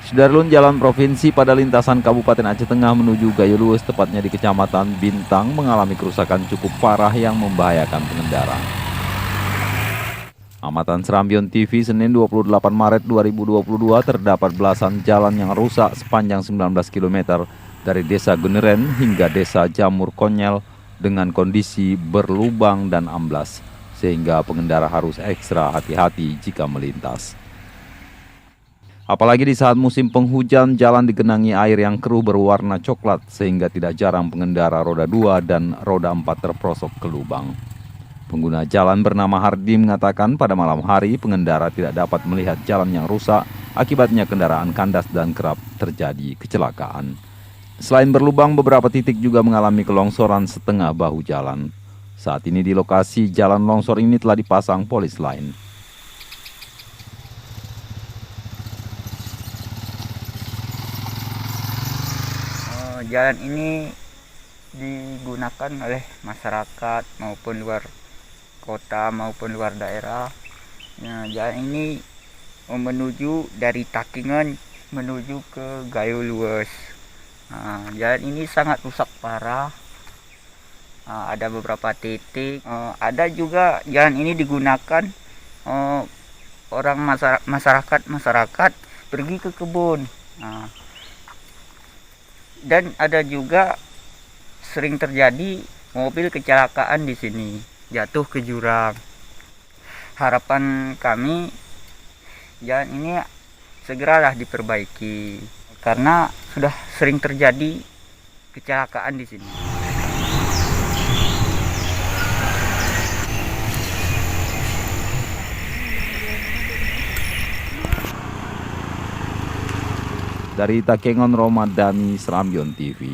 Sudarlun Jalan Provinsi pada lintasan Kabupaten Aceh Tengah menuju Gayo Luwes, tepatnya di Kecamatan Bintang, mengalami kerusakan cukup parah yang membahayakan pengendara. Amatan Serambion TV Senin 28 Maret 2022 terdapat belasan jalan yang rusak sepanjang 19 km dari Desa Guneren hingga Desa Jamur Konyel dengan kondisi berlubang dan amblas, sehingga pengendara harus ekstra hati-hati jika melintas. Apalagi di saat musim penghujan, jalan digenangi air yang keruh berwarna coklat sehingga tidak jarang pengendara roda 2 dan roda 4 terprosok ke lubang. Pengguna jalan bernama Hardi mengatakan pada malam hari pengendara tidak dapat melihat jalan yang rusak, akibatnya kendaraan kandas dan kerap terjadi kecelakaan. Selain berlubang, beberapa titik juga mengalami kelongsoran setengah bahu jalan. Saat ini di lokasi jalan longsor ini telah dipasang polis lain. Jalan ini digunakan oleh masyarakat maupun luar kota maupun luar daerah. Jalan ini menuju dari Takingan menuju ke Gayo Luwes. Jalan ini sangat rusak parah. Ada beberapa titik. Ada juga jalan ini digunakan orang masyarakat pergi ke kebun. Dan ada juga sering terjadi mobil kecelakaan di sini, jatuh ke jurang. Harapan kami jalan ini segeralah diperbaiki karena sudah sering terjadi kecelakaan di sini. Dari Takengon, Romadhani, Serambion TV.